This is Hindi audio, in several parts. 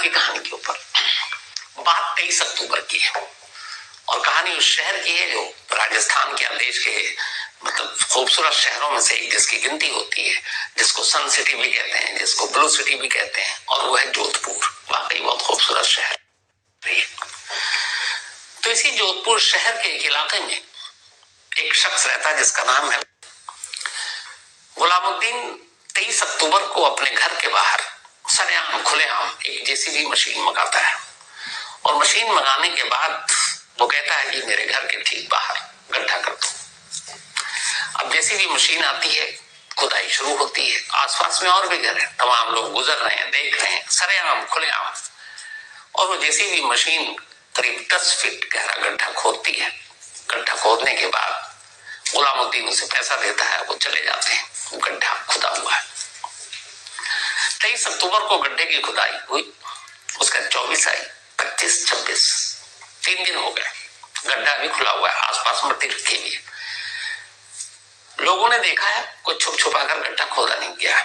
की कहानी के ऊपर। बात 23 अक्टूबर की है और कहानी उस शहर की है जो राजस्थान के देश के मतलब खूबसूरत शहरों में से एक जिसकी गिनती होती है, जिसको सन सिटी भी कहते हैं, जिसको ब्लू सिटी भी कहते हैं, और वो है जोधपुर। वाकई बहुत खूबसूरत शहर है। तो इसी जोधपुर शहर के एक इलाके में एक शख्स रहता है जिसका नाम है गुलामुद्दीन। 23 अक्टूबर को अपने घर के बाहर सरेआम खुलेआम एक जेसीबी मशीन मंगाता है और मशीन मंगाने के बाद वो कहता है कि मेरे घर के ठीक बाहर गड्ढा कर दो। अब जेसीबी मशीन आती है, खुदाई शुरू होती है। आसपास में और भी घर है, तमाम लोग गुजर रहे हैं, देख रहे हैं, सरेआम खुलेआम। और वो जेसीबी मशीन करीब 10 फीट गहरा गड्ढा खोदती है। गड्ढा खोदने के बाद गुलामुद्दीन उसे पैसा देता है, वो चले जाते हैं। वो गड्ढा खुदा हुआ है। 23 अक्टूबर को गड्ढे की खुदाई हुई, उसका 24 आई, 25, 26, 3 दिन हो गए। गड्ढा भी खुला हुआ है, आसपास मिट्टी रखी हुई है। लोगों ने देखा है, कोई छुप छुपा कर गड्ढा खोदा नहीं गया,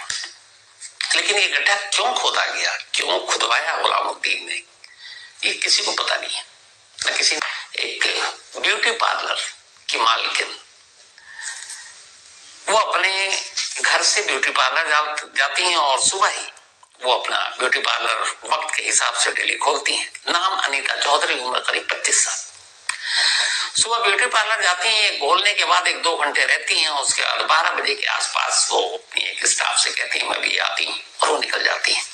लेकिन ये गड्ढा क्यों खोदा गया, क्यों खुदवाया गुलामुद्दीन ने, ये किसी को पता नहीं है। न किसी एक ब्यूटी पार्लर की मालकिन, वो अपने घर से ब्यूटी पार्लर जाती हैं और सुबह ही वो अपना ब्यूटी पार्लर वक्त के हिसाब से डेली खोलती हैं। नाम अनीता चौधरी, उम्र करीब 25 साल। सुबह ब्यूटी पार्लर जाती हैं, खोलने के बाद 1-2 घंटे रहती हैं। उसके बाद 12 बजे के आसपास वो अपनी एक स्टाफ से कहती है मैं भी आती हूँ, और वो निकल जाती हैं।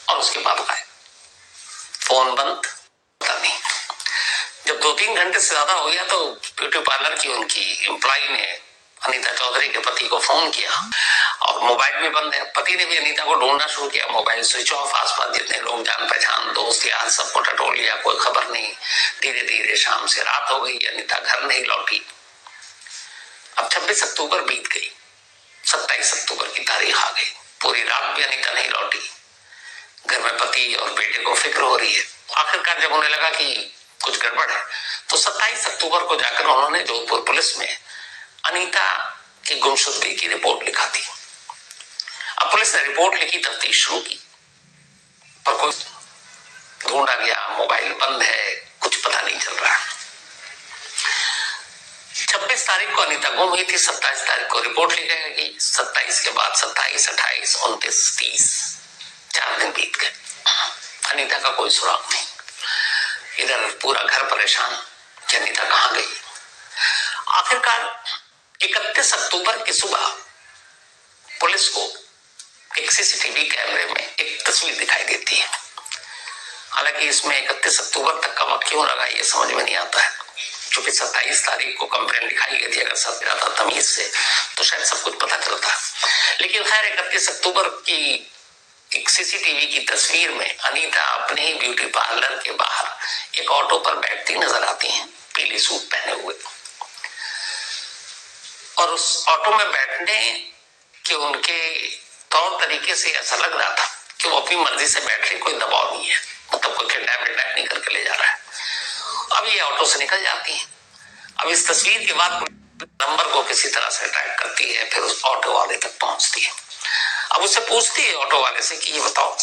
और उसके बाद गायब, फोन बंद, पता नहीं। जब 2-3 घंटे से ज्यादा हो गया तो ब्यूटी पार्लर की उनकी एम्प्लॉई ने अनीता चौधरी के पति को फोन किया और मोबाइल भी बंद है। पति ने भी अनीता को ढूंढना शुरू किया, मोबाइल स्विच ऑफ। आसपास जितने लोग जान पहचान, दोस्त यार, सबको टटोल लिया, कोई खबर नहीं। धीरे धीरे शाम से रात हो गई, अनीता घर नहीं लौटी। अब 26 अक्टूबर बीत गई, 27 अक्टूबर की तारीख आ गई। पूरी रात भी अनीता नहीं लौटी। घर में पति और बेटे को फिक्र हो रही है। आखिरकार जब उन्हें लगा कि कुछ गड़बड़ है तो 27 अक्टूबर को जाकर उन्होंने जोधपुर पुलिस में अनीता की गुमशुदगी की रिपोर्ट लिखा थी। अब पुलिस ने रिपोर्ट लिखी, तफ्तीश शुरू की, पर कोई ढूंढा गया, मोबाइल बंद है, कुछ पता नहीं चल रहा। 26 तारीख को अनीता गुम हुई थी, 27 तारीख को रिपोर्ट लिखेगी, 27 के बाद 27, 28, 29, 30, 4 दिन बीत गए। अनीता का कोई सुराग नहीं। इधर पूरा घर परेशान कि अनीता कहाँ गई। आखिरकार 31 अक्टूबर की सुबह पुलिस को एक सीसीटीवी कैमरे में एक तस्वीर दिखाई देती है। हालांकि इसमें 31 अक्टूबर तक का वक्त क्यों लगा ये समझ में नहीं आता है, क्योंकि 27 तारीख को कंप्लेंट लिखाई गई थी। अगर सब जाता तमीज से तो शायद सब कुछ पता चलता। लेकिन खैर 31 अक्टूबर की एक सीसीटीवी की तस्वीर में अनीता अपने ही ब्यूटी पार्लर के बाहर एक ऑटो पर बैठती नजर आती हैं, पीली सूट पहने हुए। और उस ऑटो में बैठने के उनके तौर तरीके से ऐसा लग रहा था कि वो अपनी मर्जी से बैठ रही, कोई दबाव नहीं है, मतलब कोई किडनैप नहीं करके ले जा रहा है। अब ये ऑटो से निकल जाती है। अब इस तस्वीर के बाद नंबर को किसी तरह से ट्रैक करती है, फिर उस ऑटो वाले तक पहुंचती है। अब उससे पूछती है ऑटो वाले से कि ये बताओ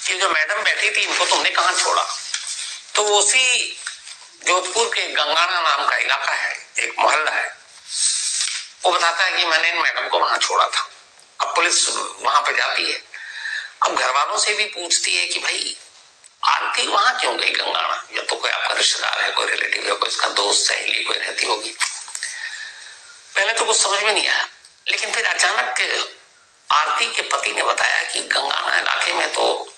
कि जो मैडम बैठी थी इनको तुमने कहाँ छोड़ा। तो वो उसी जोधपुर के गंगाना नाम का इलाका है, एक मोहल्ला है, वो बताता है कि मैंने इन मैडम को वहां छोड़ा था। अब पुलिस वहां पे जाती है। अब घर वालों से भी पूछती है कि भाई आरती वहां क्यों गई गंगाना, या तो कोई आपका रिश्तेदार है, कोई रिलेटिव है, कोई इसका दोस्त सहेली कोई रहती होगी। पहले तो कुछ समझ में नहीं आया, लेकिन फिर अचानक आरती के पति ने बताया कि गंगाना इलाके में तो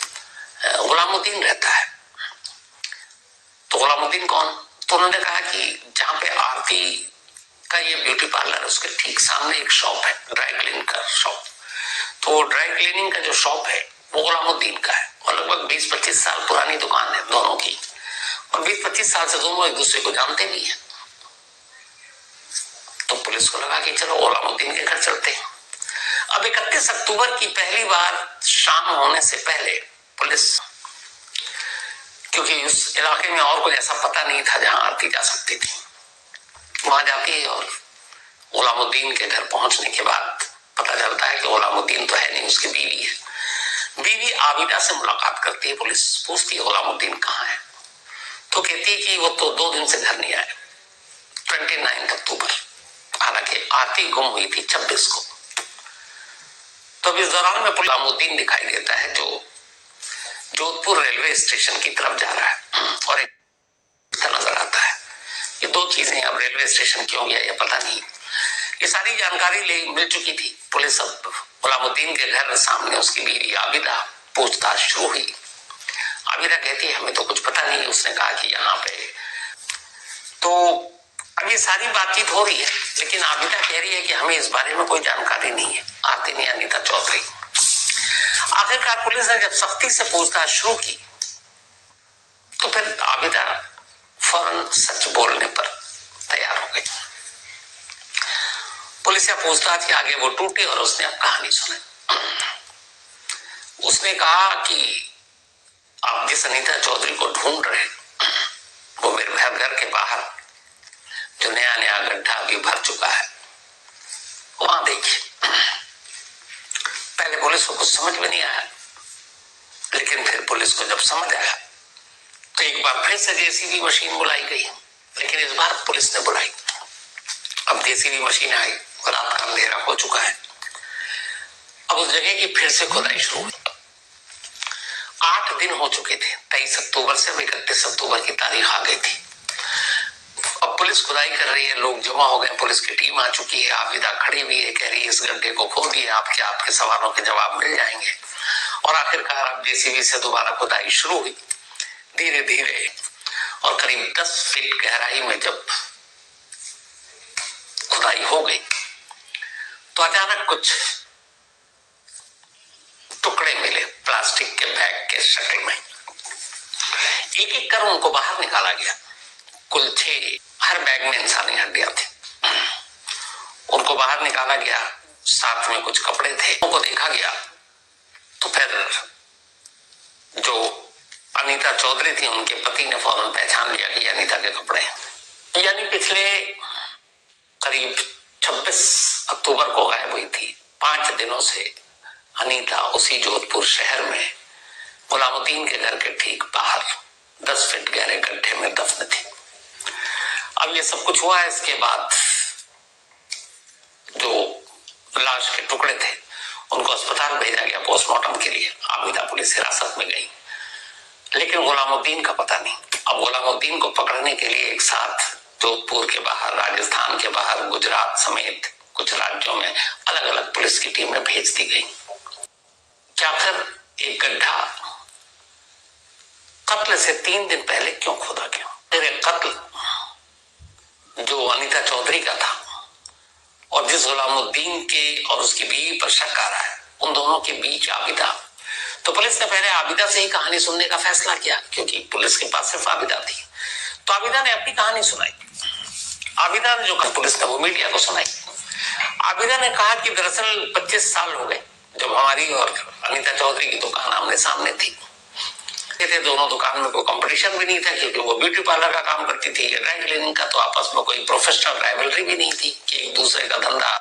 गुलामुद्दीन रहता है। तो गुलामुद्दीन कौन? तो उन्होंने कहा कि जहां पे आरती का ये ब्यूटी पार्लर है उसके ठीक सामने एक शॉप है, ड्राई क्लीनिंग का शॉप। तो ड्राई क्लीनिंग का जो शॉप है वो गुलामुद्दीन का है और लगभग 20-25 साल पुरानी दुकान है दोनों की, और 20-25 साल से दोनों एक दूसरे को जानते भी हैं। तो पुलिस को लगा कि चलो गुलामुद्दीन के घर चलते हैं। अब 31 अक्टूबर की पहली बार शाम होने से पहले पुलिस, क्योंकि उस इलाके में और कोई ऐसा पता नहीं था जहां आरती जा सकती थी, वहां जाती है और गुलामुद्दीन के घर पहुंचने के बाद पता चलता है कि गुलामुद्दीन तो है नहीं, उसकी बीवी है। बीवी आबिदा से मुलाकात करती है पुलिस, पूछती है गुलामुद्दीन कहाँ है, तो कहती है कि वो तो 2 दिन से घर नहीं आए, 29 अक्टूबर, हालांकि आरती गुम हुई थी 26 को। तो इस दौरान में गुलामुद्दीन दिखाई देता है जो जोधपुर रेलवे स्टेशन की तरफ जा रहा है और एक नजर आता है। ये 2 चीजें, अब रेलवे स्टेशन क्यों गया ये पता नहीं। ये सारी जानकारी मिल चुकी थी पुलिस। अब गुलामुद्दीन के घर सामने उसकी बीवी आबिदा पूछताछ शुरू हुई। आबिदा कहती है हमें तो कुछ पता नहीं। उसने कहा कि यहाँ पे तो अब ये सारी बातचीत हो रही है, लेकिन आबिदा कह रही है कि हमें इस बारे में कोई जानकारी नहीं है। आरती ने अनीता चौधरी। आखिरकार पुलिस ने जब सख्ती से पूछताछ शुरू की तो फिर आबिदा फौरन सच बोलने पर तैयार हो गई। पुलिस से पूछताछ के आगे वो टूटी और उसने अब कहानी सुनाई। उसने कहा कि आप जिस अनीता चौधरी को ढूंढ रहे वो मेरे घर के बाहर जो नया नया गड्ढा अभी भर चुका है वहां देखिए। पहले पुलिस को कुछ समझ में नहीं आया, लेकिन फिर पुलिस को जब समझ आया तो एक बार फिर से जेसीबी मशीन बुलाई गई, लेकिन इस बार पुलिस ने बुलाई। अब जेसीबी मशीन आई, रात का अंधेरा हो चुका है। अब उस जगह की फिर से खुदाई शुरू हुई। 8 दिन हो चुके थे, 23 अक्टूबर से 31 अक्टूबर की तारीख आ गई थी। अब पुलिस खुदाई कर रही है, लोग जमा हो गए, पुलिस की टीम आ चुकी है। आबिदा खड़ी हुई है, कह रही है इस गड्ढे को खोदिए, आपके सवालों के जवाब मिल जाएंगे। और आखिरकार अब जेसीबी से दोबारा खुदाई शुरू हुई धीरे धीरे, और करीब 10 फीट गहराई में जब खुदाई हो गई तो अचानक कुछ टुकड़े मिले प्लास्टिक के बैग के शक्ल में। एक एक कर उनको बाहर निकाला गया। कुल 6, हर बैग में इंसानी हड्डियां थी। उनको बाहर निकाला गया, साथ में कुछ कपड़े थे, उनको देखा गया तो फिर जो अनीता चौधरी थी उनके पति ने फौरन पहचान लिया कि अनीता के कपड़े हैं। यानी पिछले करीब 26 अक्टूबर को गायब हुई थी। 5 दिनों से अनीता उसी जोधपुर शहर में गुलामुद्दीन के घर के ठीक बाहर 10 फीट गहरे गड्ढे में दफन थी। अब ये सब कुछ हुआ है। इसके बाद जो लाश के टुकड़े थे उनको अस्पताल भेजा गया पोस्टमार्टम के लिए। आबिदा पुलिस हिरासत में गई, लेकिन गुलामुद्दीन का पता नहीं। अब गुलामुद्दीन को पकड़ने के लिए एक साथ जोधपुर के बाहर, राजस्थान के बाहर, गुजरात समेत कुछ राज्यों में अलग अलग पुलिस की टीमें भेज दी गई। क्या फिर एक गड्ढा कत्ल से 3 दिन पहले क्यों खोदा गया? फिर एक कत्ल जो अनीता चौधरी का था और जिस गुलामुद्दीन के और उसकी बीवी पर शक आ रहा है, उन दोनों के बीच आबिदा। तो पुलिस ने पहले आबिदा से ही कहानी सुनने का फैसला किया, क्योंकि पुलिस के पास सिर्फ आबिदा थी। तो आबिदा ने अपनी कहानी सुनाई। आबिदा ने जो कहा पुलिस ने वो मीडिया को सुनाई। आबिदा ने कहा कि दरअसल 25 साल हो गए जब हमारी और अनीता चौधरी की दुकान आमने सामने थी। दोनों दुकान में कोई कंपटीशन भी नहीं था, क्योंकि वो ब्यूटी पार्लर का काम करती थी, ड्राई क्लीनिंग का, तो आपस में कोई प्रोफेशनल राइवलरी भी नहीं थी कि एक दूसरे का धंधा।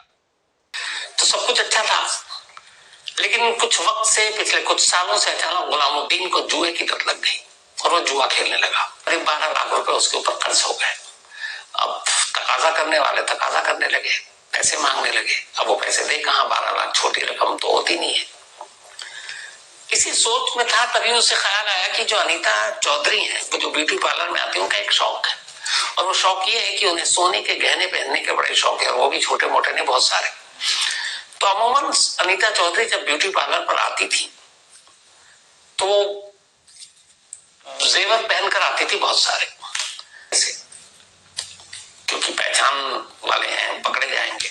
तो सब कुछ अच्छा था, लेकिन कुछ वक्त से, पिछले कुछ सालों से अचानक गुलामुद्दीन को जुए की लत लग गई और वो जुआ खेलने लगा। करीब 12 लाख रुपए उसके ऊपर कर्ज हो गए। अब तकाजा करने वाले तकाजा करने लगे, पैसे मांगने लगे। अब वो पैसे दे कहां? 12 लाख छोटी रकम तो होती नहीं है। इसी सोच में था, तभी उसे ख्याल आया कि जो अनीता चौधरी हैं, वो जो ब्यूटी पार्लर में आती है, उनका एक शौक है, और वो शौक ये है कि उन्हें सोने के गहने पहनने के बड़े शौक है, और वो भी छोटे मोटे नहीं, बहुत सारे। तो अमूमन अनीता चौधरी जब ब्यूटी पार्लर पर आती थी तो जेवर पहनकर आती थी बहुत सारे, क्योंकि पहचान वाले हैं, पकड़े जाएंगे।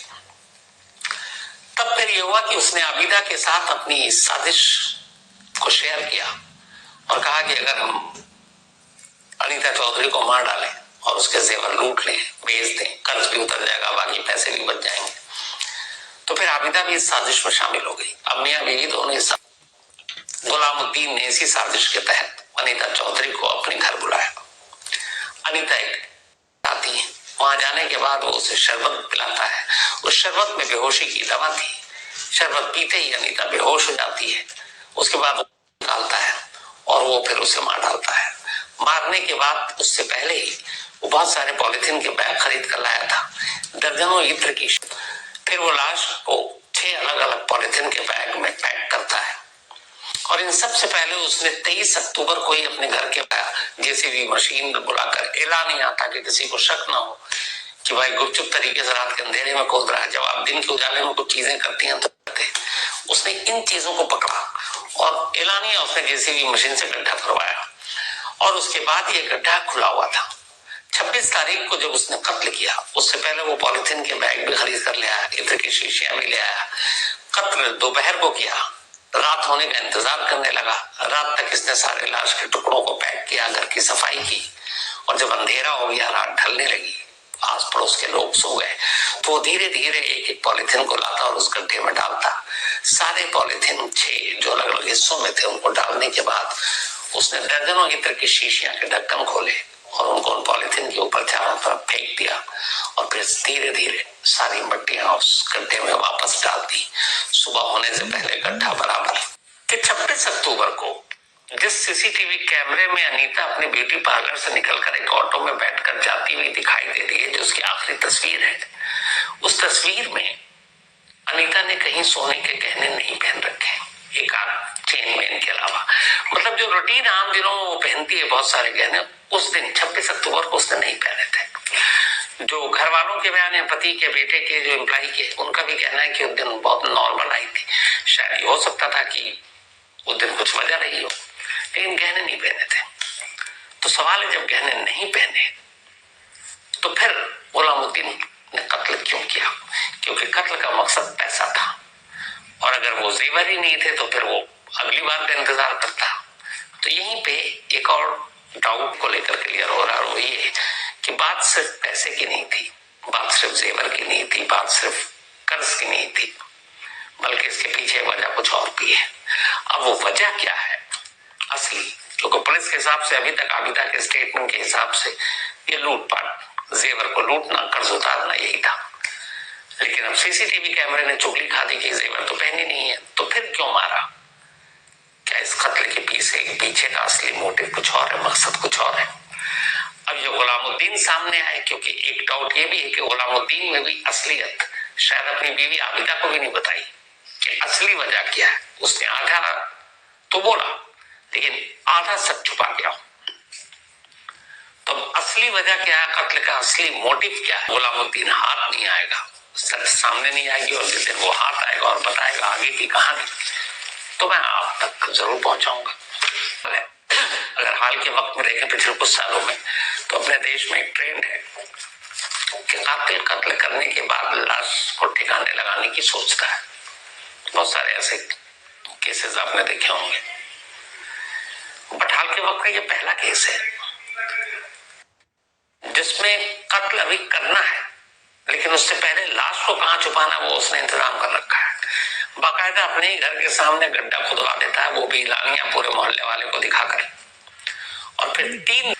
तब फिर ये हुआ कि उसने आबिदा के साथ अपनी इस साजिश को शेयर किया और कहा कि अगर हम अनीता चौधरी को मार डालें और उसके जेवर लूट लें, बेच दें, कर्ज भी उतर जाएगा, बाकी पैसे भी बच जाएंगे। तो फिर आबिदा भी इस साजिश में शामिल हो गई। अब मियां बीवी दोनों इस गुलामुद्दीन ने इसी साजिश के तहत अनीता चौधरी को अपने घर बुलाया। अनीता एक आती है, वहां जाने के बाद वो उसे शरबत पिलाता है। उस शरबत में बेहोशी की दवा थी। शरबत पीते ही अनीता बेहोश हो जाती है उसके बाद निकालता है और वो फिर उसे मार डालता है। मारने के बाद उससे पहले ही वो बहुत सारे पॉलिथीन के बैग खरीद कर लाया था, दर्जनों इत्र की। फिर वो लाश को 6 अलग अलग पॉलिथीन के बैग में पैक करता है और इन सबसे पहले उसने 23 अक्टूबर को ही अपने घर के जेसीबी मशीन बुलाकर एलानिया, ताकि किसी को शक ना हो कि भाई गुपचुप तरीके से रात के अंधेरे में खोद रहा है। जब आप दिन के उजाले में कुछ चीजें करती हैं तो उसने इन चीजों को पकड़ा और एलानिया उसने जेसीबी मशीन से गड्ढा करवाया और उसके बाद ये गड्ढा खुला हुआ था। 26 तारीख को जब उसने कत्ल किया, उससे पहले वो पॉलिथीन के बैग भी खरीद कर ले आया, इत्र की शीशियां भी ले आया। कत्ल दोपहर को किया, रात होने का इंतजार करने लगा। रात तक इसने सारे लाश के टुकड़ों को पैक किया, घर की सफाई की और जब अंधेरा हो गया, रात ढलने लगी, आस पड़ोस के लोग सो गए, तो धीरे धीरे एक एक पॉलिथीन को लाता और उस गड्ढे में डालता। सारे पॉलिथीन 6 जो अलग अलग हिस्सों में थे उनको डालने के बाद उसने दर्जनों इत्र की शीशियां के ढक्कन खोले और उनको उन पॉलिथीन के ऊपर चारों तरफ फेंक दिया और फिर धीरे धीरे सारी मट्टियां उस गड्ढे में वापस डाल दी। सुबह होने से पहले गड्ढा बराबर। फिर 26 अक्टूबर को जिस सीसीटीवी कैमरे में अनीता अपने ब्यूटी पार्लर से निकलकर एक ऑटो में बैठकर जाती हुई दिखाई दे रही है, जो उसकी आखिरी तस्वीर है, उस तस्वीर में अनीता ने कहीं सोने के गहने नहीं पहन रखे, एक आध चेन वेन के अलावा। मतलब जो रूटीन आम दिनों में वो पहनती है बहुत सारे गहने, उस दिन 26 अक्टूबर को उसने नहीं पहने थे। जो घर वालों के बयान है, पति के, बेटे के, जो एम्प्लॉय के, उनका भी कहना है कि उस दिन बहुत नॉर्मल आई थी। शायद हो सकता था कि उस दिन कुछ वजह रही हो, लेकिन गहने नहीं पहने थे। तो सवाल है, जब गहने नहीं पहने तो फिर गुलामुद्दीन ने कत्ल क्यों किया? क्योंकि कत्ल का मकसद पैसा था और अगर वो जेवर ही नहीं थे तो फिर वो अगली बार का इंतजार करता। तो यहीं पे एक और डाउट को लेकर क्लियर हो रहा, वो ये कि बात सिर्फ पैसे की नहीं थी, बात सिर्फ जेवर की नहीं थी, बात सिर्फ कर्ज की नहीं थी, बल्कि इसके पीछे वजह कुछ और भी है। अब वो वजह क्या है असली, क्योंकि पुलिस के हिसाब से अभी तक आबिदा के स्टेटमेंट के हिसाब से ये लूटपाट, जेवर को लूटना, कर्ज उतारना यही था। लेकिन अब सीसीटीवी कैमरे ने चुगली खा दी कि जेवर तो पहनी नहीं है, तो फिर क्यों मारा? क्या इस कत्ल के पीछे का असली मोटिव कुछ और है, मकसद कुछ और है? अब ये गुलामुद्दीन सामने आए, क्योंकि एक डाउट ये भी है कि गुलामुद्दीन में भी असलियत शायद अपनी बीवी आबिदा को भी नहीं बताई कि असली वजह क्या है। उसने आधा तो बोला, लेकिन आधा सच छुपा गया। तो असली वजह क्या है, कत्ल का असली मोटिव क्या है? गुलामुद्दीन हाथ नहीं आएगा, सच सामने नहीं आएगी, और जिस दिन वो हाथ आएगा और बताएगा आगे की कहानी, तो मैं आप तक जरूर पहुंचाऊंगा। अगर हाल के वक्त में देखें, पिछले कुछ सालों में, तो अपने देश में एक ट्रेंड है कि कातिल कत्ल करने के बाद लाश को ठिकाने लगाने की सोचता है। बहुत सारे ऐसे केसेस आपने देखे होंगे, बट हाल के वक्त का ये पहला केस है जिसमें कत्ल अभी करना है, लेकिन उससे पहले लाश को कहां छुपाना वो उसने इंतजाम कर रखा है। बाकायदा अपने ही घर के सामने गड्ढा खुदवा देता है, वो भी लानिया पूरे मोहल्ले वाले को दिखाकर, और फिर 3